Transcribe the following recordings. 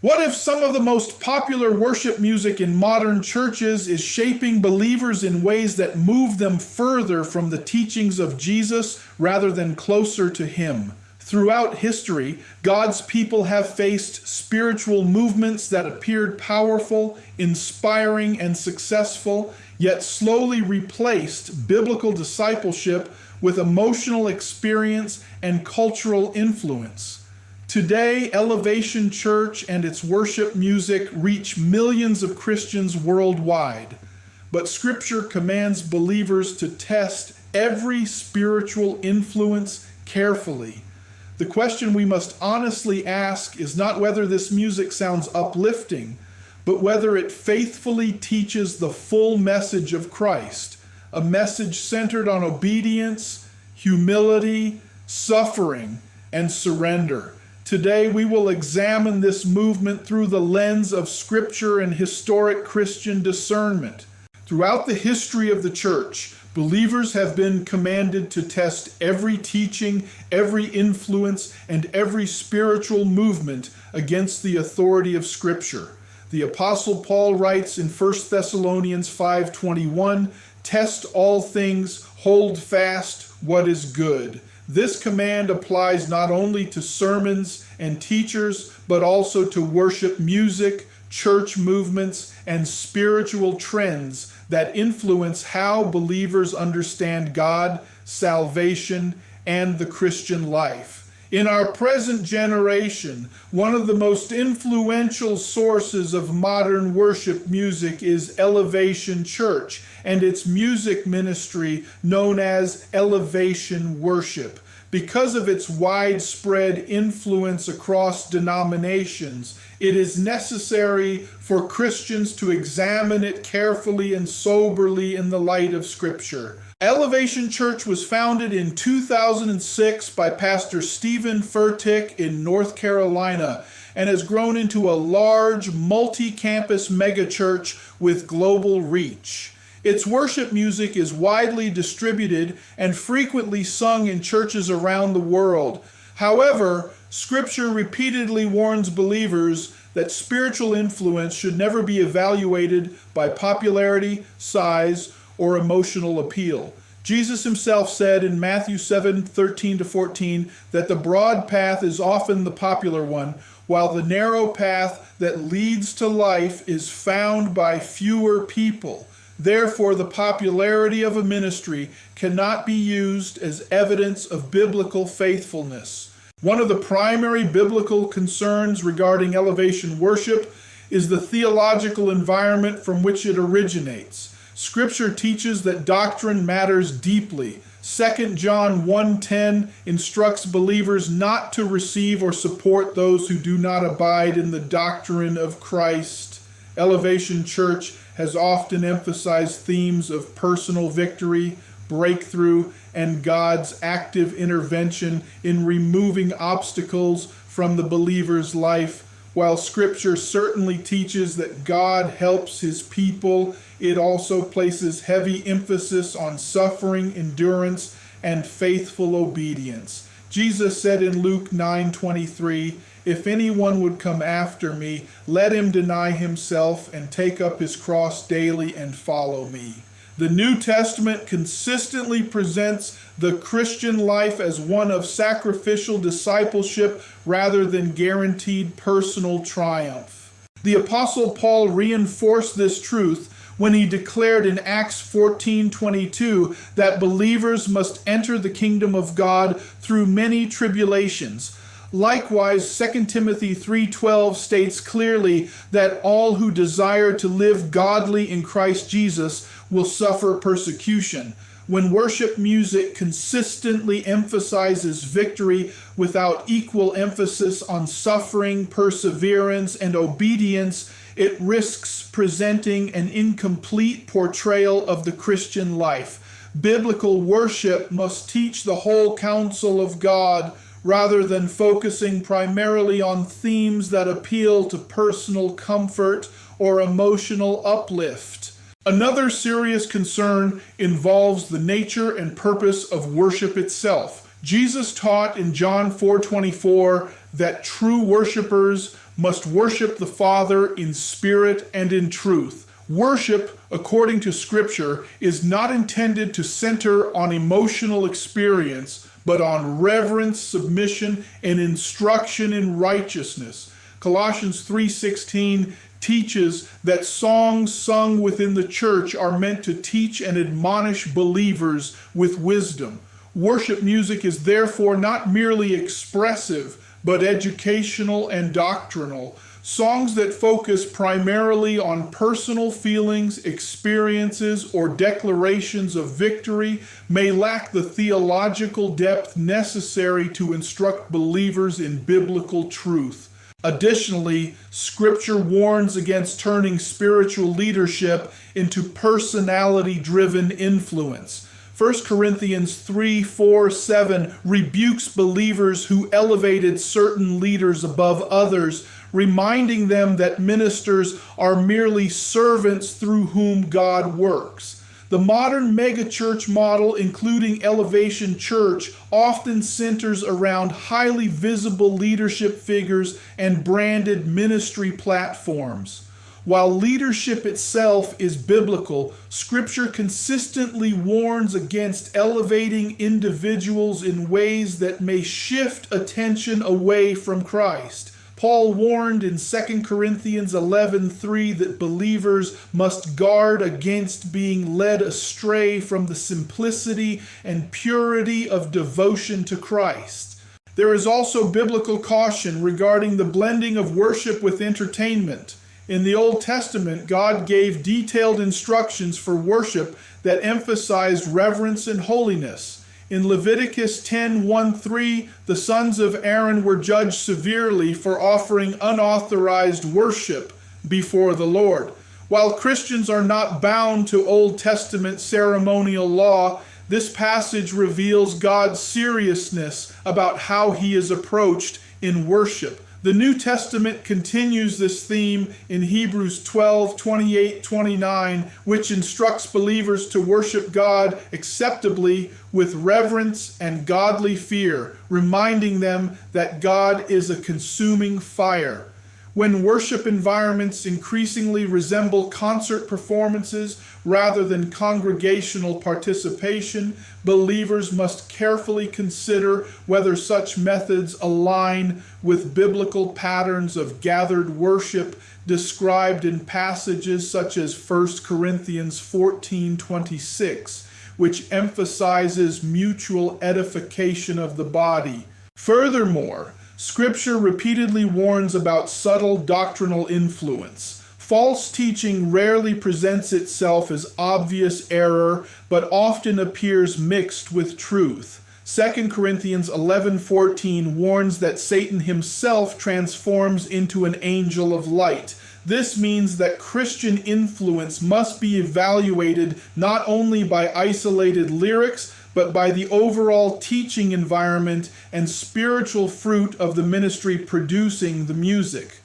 What if some of the most popular worship music in modern churches is shaping believers in ways that move them further from the teachings of Jesus rather than closer to Him? Throughout history, God's people have faced spiritual movements that appeared powerful, inspiring, and successful, yet slowly replaced biblical discipleship with emotional experience and cultural influence. Today, Elevation Church and its worship music reach millions of Christians worldwide. But Scripture commands believers to test every spiritual influence carefully. The question we must honestly ask is not whether this music sounds uplifting, but whether it faithfully teaches the full message of Christ, a message centered on obedience, humility, suffering, and surrender. Today, we will examine this movement through the lens of Scripture and historic Christian discernment. Throughout the history of the church, believers have been commanded to test every teaching, every influence, and every spiritual movement against the authority of Scripture. The Apostle Paul writes in 1 Thessalonians 5:21, "Test all things, hold fast what is good." This command applies not only to sermons and teachers, but also to worship music, church movements, and spiritual trends that influence how believers understand God, salvation, and the Christian life. In our present generation, one of the most influential sources of modern worship music is Elevation Church and its music ministry known as Elevation Worship. Because of its widespread influence across denominations, it is necessary for Christians to examine it carefully and soberly in the light of Scripture. Elevation Church was founded in 2006 by Pastor Stephen Furtick in North Carolina and has grown into a large multi-campus megachurch with global reach. Its worship music is widely distributed and frequently sung in churches around the world. However, Scripture repeatedly warns believers that spiritual influence should never be evaluated by popularity, size, or emotional appeal. Jesus himself said in Matthew 7:13-14 that the broad path is often the popular one, while the narrow path that leads to life is found by fewer people. Therefore, the popularity of a ministry cannot be used as evidence of biblical faithfulness. One of the primary biblical concerns regarding elevation worship is the theological environment from which it originates. Scripture teaches that doctrine matters deeply. 2 John 1:10 instructs believers not to receive or support those who do not abide in the doctrine of Christ. Elevation Church has often emphasized themes of personal victory, breakthrough, and God's active intervention in removing obstacles from the believer's life. While Scripture certainly teaches that God helps His people, it also places heavy emphasis on suffering, endurance, and faithful obedience. Jesus said in Luke 9:23, "If anyone would come after me, let him deny himself and take up his cross daily and follow me." The New Testament consistently presents the Christian life as one of sacrificial discipleship rather than guaranteed personal triumph. The Apostle Paul reinforced this truth when he declared in Acts 14:22 that believers must enter the kingdom of God through many tribulations. Likewise, 2 Timothy 3:12 states clearly that all who desire to live godly in Christ Jesus will suffer persecution. When worship music consistently emphasizes victory without equal emphasis on suffering, perseverance, and obedience, it risks presenting an incomplete portrayal of the Christian life. Biblical worship must teach the whole counsel of God rather than focusing primarily on themes that appeal to personal comfort or emotional uplift. Another serious concern involves the nature and purpose of worship itself. Jesus taught in John 4:24 that true worshipers must worship the Father in spirit and in truth. Worship, according to Scripture, is not intended to center on emotional experience, but on reverence, submission, and instruction in righteousness. Colossians 3:16 teaches that songs sung within the church are meant to teach and admonish believers with wisdom. Worship music is therefore not merely expressive, but educational and doctrinal. Songs that focus primarily on personal feelings, experiences, or declarations of victory may lack the theological depth necessary to instruct believers in biblical truth. Additionally, Scripture warns against turning spiritual leadership into personality-driven influence. 1 Corinthians 3:4-7 rebukes believers who elevated certain leaders above others, reminding them that ministers are merely servants through whom God works. The modern megachurch model, including Elevation Church, often centers around highly visible leadership figures and branded ministry platforms. While leadership itself is biblical, Scripture consistently warns against elevating individuals in ways that may shift attention away from Christ. Paul warned in 2 Corinthians 11:3 that believers must guard against being led astray from the simplicity and purity of devotion to Christ. There is also biblical caution regarding the blending of worship with entertainment. In the Old Testament, God gave detailed instructions for worship that emphasized reverence and holiness. In Leviticus 10:1-3, the sons of Aaron were judged severely for offering unauthorized worship before the Lord. While Christians are not bound to Old Testament ceremonial law, this passage reveals God's seriousness about how he is approached in worship. The New Testament continues this theme in Hebrews 12:28-29, which instructs believers to worship God acceptably with reverence and godly fear, reminding them that God is a consuming fire. When worship environments increasingly resemble concert performances rather than congregational participation, believers must carefully consider whether such methods align with biblical patterns of gathered worship described in passages such as 1 Corinthians 14:26, which emphasizes mutual edification of the body. Furthermore, Scripture repeatedly warns about subtle doctrinal influence. False teaching rarely presents itself as obvious error, but often appears mixed with truth. 2 Corinthians 11:14 warns that Satan himself transforms into an angel of light. This means that Christian influence must be evaluated not only by isolated lyrics, but by the overall teaching environment and spiritual fruit of the ministry producing the music.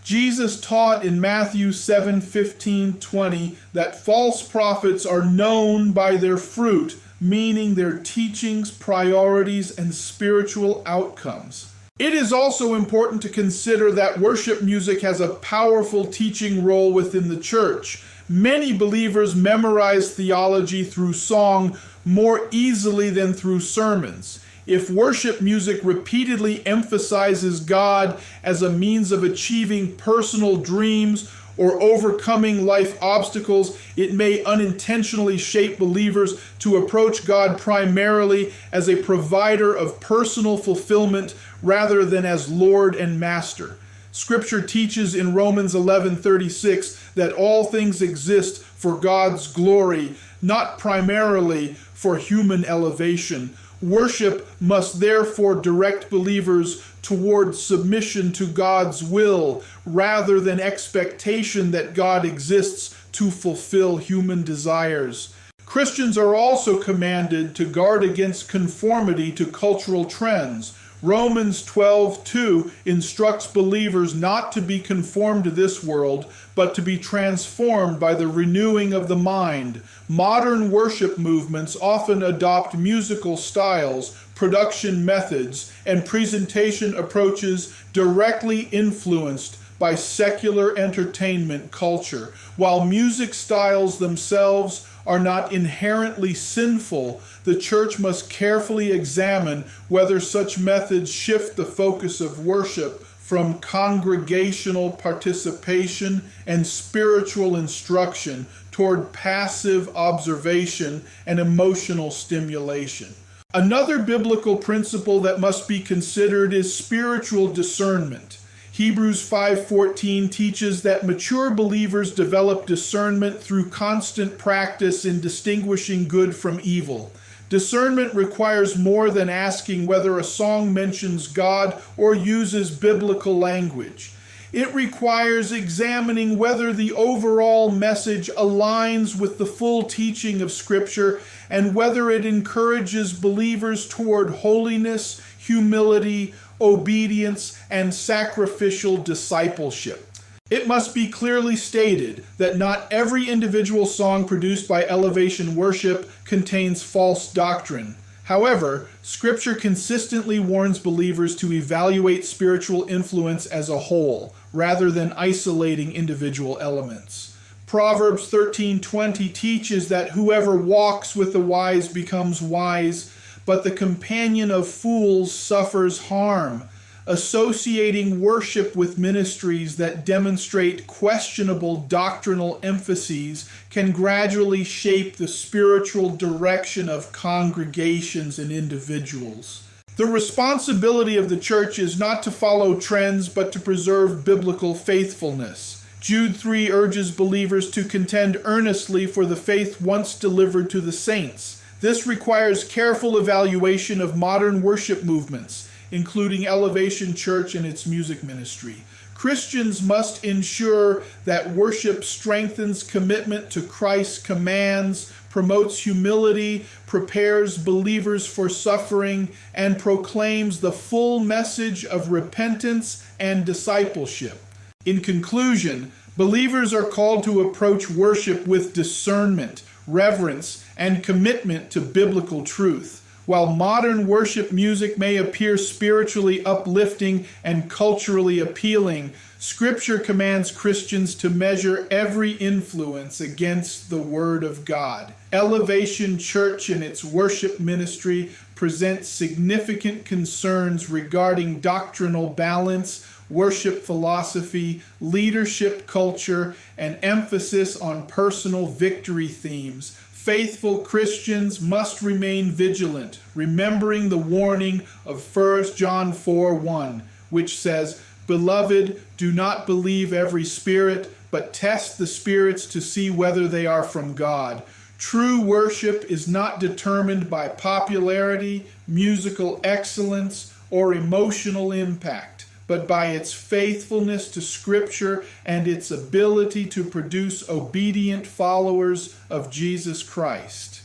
Jesus taught in Matthew 7:15-20 that false prophets are known by their fruit, meaning their teachings, priorities, and spiritual outcomes. It is also important to consider that worship music has a powerful teaching role within the church. Many believers memorize theology through song more easily than through sermons. If worship music repeatedly emphasizes God as a means of achieving personal dreams or overcoming life obstacles, it may unintentionally shape believers to approach God primarily as a provider of personal fulfillment rather than as Lord and Master. Scripture teaches in Romans 11:36 that all things exist for God's glory, not primarily for human elevation. Worship must therefore direct believers toward submission to God's will rather than expectation that God exists to fulfill human desires. Christians are also commanded to guard against conformity to cultural trends. Romans 12:2 instructs believers not to be conformed to this world, but to be transformed by the renewing of the mind. Modern worship movements often adopt musical styles, production methods, and presentation approaches directly influenced by secular entertainment culture. While music styles themselves are not inherently sinful, the church must carefully examine whether such methods shift the focus of worship from congregational participation and spiritual instruction toward passive observation and emotional stimulation. Another biblical principle that must be considered is spiritual discernment. Hebrews 5:14 teaches that mature believers develop discernment through constant practice in distinguishing good from evil. Discernment requires more than asking whether a song mentions God or uses biblical language. It requires examining whether the overall message aligns with the full teaching of Scripture and whether it encourages believers toward holiness, humility, obedience, and sacrificial discipleship. It must be clearly stated that not every individual song produced by Elevation Worship contains false doctrine. However, Scripture consistently warns believers to evaluate spiritual influence as a whole, rather than isolating individual elements. Proverbs 13:20 teaches that whoever walks with the wise becomes wise, but the companion of fools suffers harm. Associating worship with ministries that demonstrate questionable doctrinal emphases can gradually shape the spiritual direction of congregations and individuals. The responsibility of the church is not to follow trends, but to preserve biblical faithfulness. Jude 3 urges believers to contend earnestly for the faith once delivered to the saints. This requires careful evaluation of modern worship movements, including Elevation Church and its music ministry. Christians must ensure that worship strengthens commitment to Christ's commands, promotes humility, prepares believers for suffering, and proclaims the full message of repentance and discipleship. In conclusion, believers are called to approach worship with discernment, reverence, and commitment to biblical truth. While modern worship music may appear spiritually uplifting and culturally appealing, Scripture commands Christians to measure every influence against the Word of God. Elevation Church and its worship ministry presents significant concerns regarding doctrinal balance, worship philosophy, leadership culture, and emphasis on personal victory themes. Faithful Christians must remain vigilant, remembering the warning of 1 John 4:1, which says, "Beloved, do not believe every spirit, but test the spirits to see whether they are from God." True worship is not determined by popularity, musical excellence, or emotional impact, but by its faithfulness to Scripture and its ability to produce obedient followers of Jesus Christ.